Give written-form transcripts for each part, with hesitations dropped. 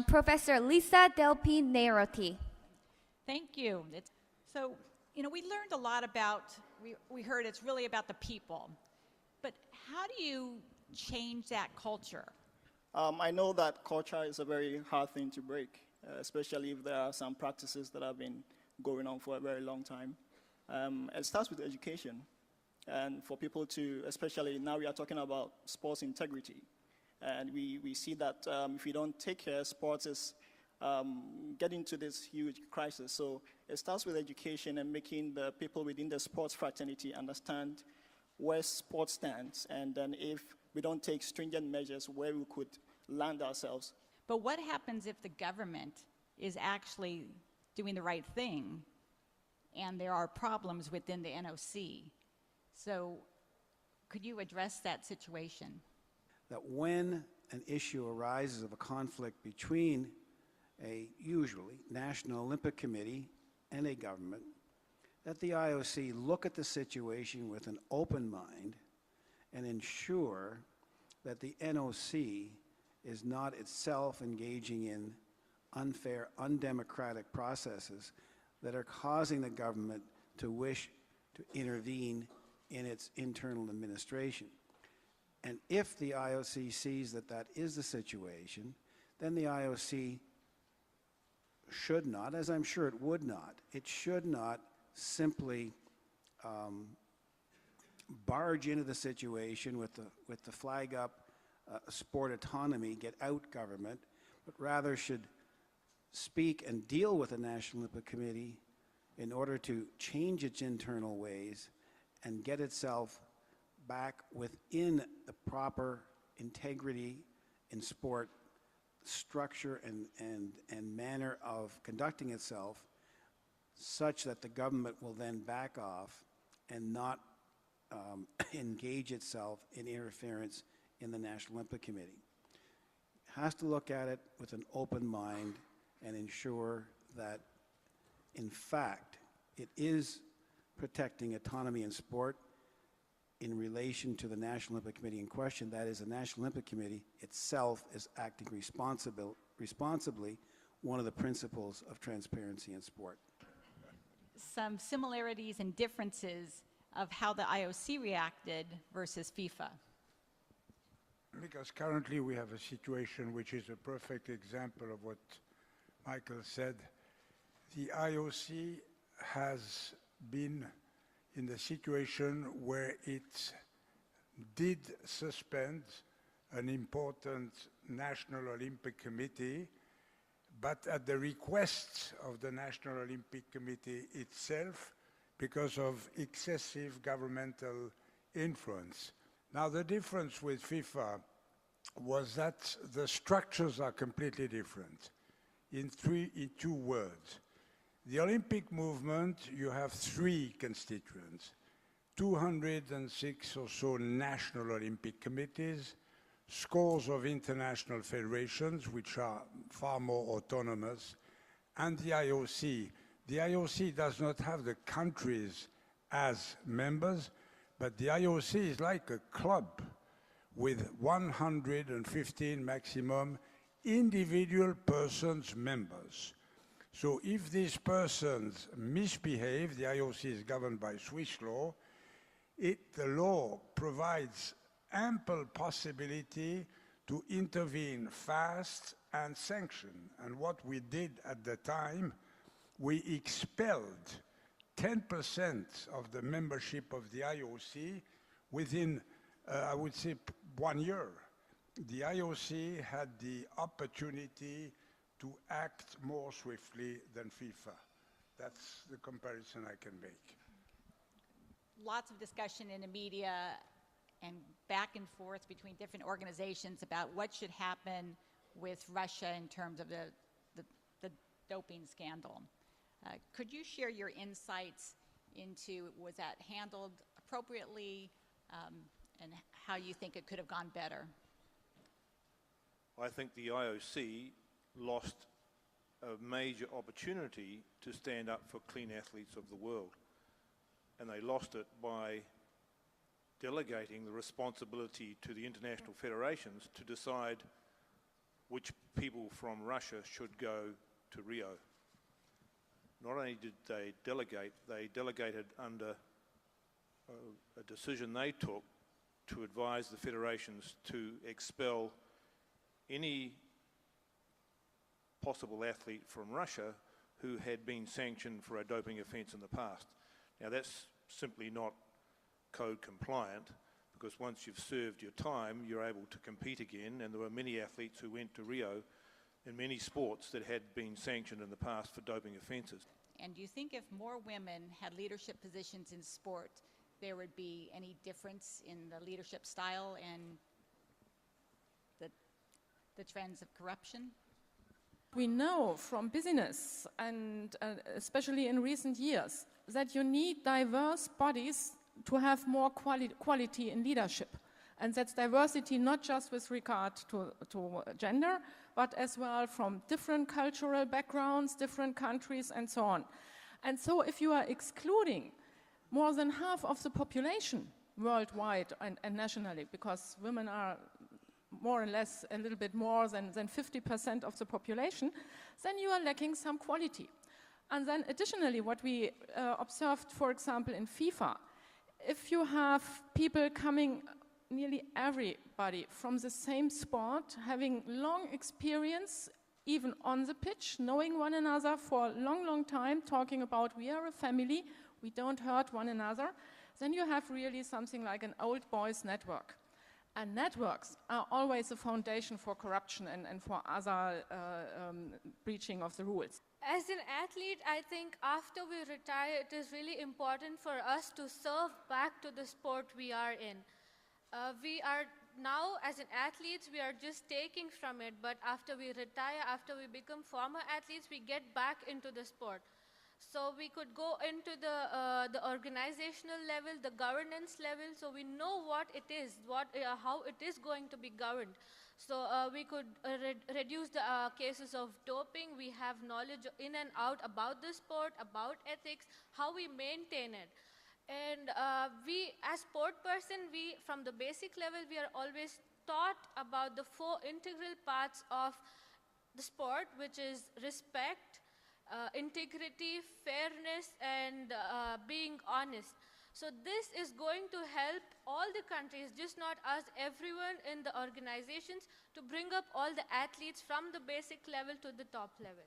Professor Lisa Del Pinerotti. Thank you. We learned a lot about, we heard it's really about the people. But how do you change that culture? I know that culture is a very hard thing to break, especially if there are some practices that have been going on for a very long time. It starts with education. And for people to, especially now we are talking about sports integrity. And we see that if we don't take care, sports is getting to this huge crisis. So it starts with education and making the people within the sports fraternity understand where sports stands. And then if we don't take stringent measures, where we could land ourselves. But what happens if the government is actually doing the right thing and there are problems within the NOC? So could you address that situation? That when an issue arises of a conflict between a usually National Olympic Committee and a government, that the IOC look at the situation with an open mind and ensure that the NOC is not itself engaging in unfair, undemocratic processes that are causing the government to wish to intervene in its internal administration. And if the IOC sees that that is the situation, then the IOC should not, as I'm sure it would not, it should not simply barge into the situation with the flag up, sport autonomy, get out government, but rather should speak and deal with the National Olympic Committee in order to change its internal ways and get itself back within the proper integrity in sport structure and manner of conducting itself, such that the government will then back off and not engage itself in interference in the National Olympic Committee. It has to look at it with an open mind and ensure that, in fact, it is protecting autonomy in sport in relation to the National Olympic Committee in question. That is, the National Olympic Committee itself is acting responsibly, one of the principles of transparency in sport. Some similarities and differences of how the IOC reacted versus FIFA. Because currently we have a situation which is a perfect example of what Michael said. The IOC has been in the situation where it did suspend an important National Olympic Committee, but at the request of the National Olympic Committee itself, because of excessive governmental influence. Now, the difference with FIFA was that the structures are completely different. In two words. The Olympic movement, you have three constituents, 206 or so national Olympic committees, scores of international federations, which are far more autonomous, and the IOC. The IOC does not have the countries as members, but the IOC is like a club with 115 maximum individual persons members. So if these persons misbehave, the IOC is governed by Swiss law, the law provides ample possibility to intervene fast and sanction. And what we did at the time, we expelled 10% of the membership of the IOC within, I would say, 1 year. The IOC had the opportunity to act more swiftly than FIFA. That's the comparison I can make. Lots of discussion in the media and back and forth between different organizations about what should happen with Russia in terms of the doping scandal. Could you share your insights into, was that handled appropriately, and how you think it could have gone better? I think the IOC lost a major opportunity to stand up for clean athletes of the world. And they lost it by delegating the responsibility to the international federations to decide which people from Russia should go to Rio. Not only did they delegated under a decision they took to advise the federations to expel any possible athlete from Russia who had been sanctioned for a doping offence in the past. Now that's simply not code compliant, because once you've served your time, you're able to compete again, and there were many athletes who went to Rio in many sports that had been sanctioned in the past for doping offences. And do you think if more women had leadership positions in sport, there would be any difference in the leadership style and the trends of corruption? We know from business, and especially in recent years, that you need diverse bodies to have more quality in leadership. And that's diversity not just with regard to gender, but as well from different cultural backgrounds, different countries, and so on. And so if you are excluding more than half of the population worldwide and nationally, because women are more or less a little bit more than 50% of the population, then you are lacking some quality. And then additionally, what we observed, for example, in FIFA, if you have people coming, nearly everybody from the same sport, having long experience, even on the pitch, knowing one another for a long, long time, talking about we are a family, we don't hurt one another, then you have really something like an old boys network. And networks are always a foundation for corruption and for other breaching of the rules. As an athlete, I think after we retire, it is really important for us to serve back to the sport we are in. We are now, as an athletes, we are just taking from it, but after we retire, after we become former athletes, we get back into the sport. So we could go into the organizational level, the governance level, so we know what it is, how it is going to be governed. So we could reduce the cases of doping. We have knowledge in and out about the sport, about ethics, how we maintain it. And we, as sport person, from the basic level, we are always taught about the 4 integral parts of the sport, which is respect, integrity, fairness, and being honest. So this is going to help all the countries, just not us, everyone in the organizations, to bring up all the athletes from the basic level to the top level.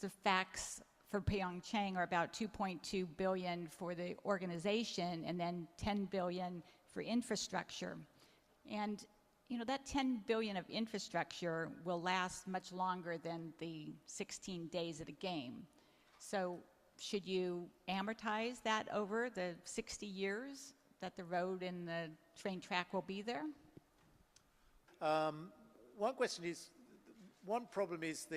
The facts for Pyeongchang are about 2.2 billion for the organization and then 10 billion for infrastructure. And you know, that 10 billion of infrastructure will last much longer than the 16 days of the game. So should you amortize that over the 60 years that the road and the train track will be there? One problem is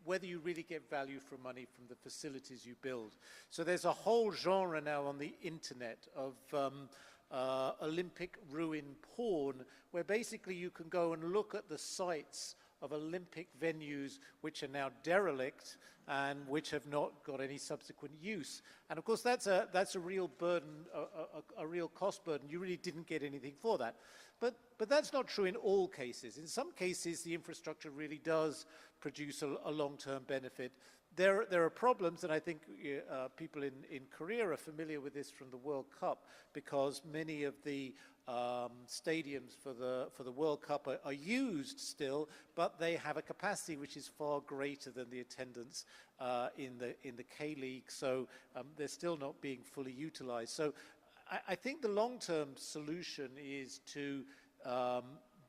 whether you really get value for money from the facilities you build. So there's a whole genre now on the internet of Olympic ruin porn, where basically you can go and look at the sites of Olympic venues which are now derelict and which have not got any subsequent use. And of course that's a real burden, a real cost burden. You really didn't get anything for that. But that's not true in all cases. In some cases, the infrastructure really does produce a long-term benefit. There are problems, and I think people in Korea are familiar with this from the World Cup, because many of the stadiums for the World Cup are used still, but they have a capacity which is far greater than the attendance in the K-League, so they're still not being fully utilized. So I think the long-term solution is to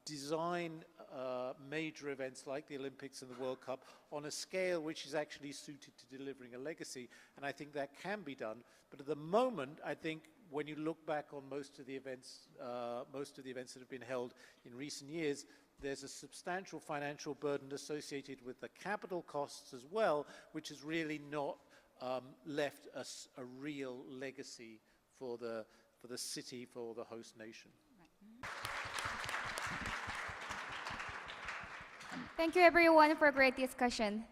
design major events like the Olympics and the World Cup on a scale which is actually suited to delivering a legacy, and I think that can be done. But at the moment, I think when you look back on most of the events that have been held in recent years, there's a substantial financial burden associated with the capital costs as well, which has really not left us a real legacy for the city, for the host nation. Right. Thank you everyone for a great discussion.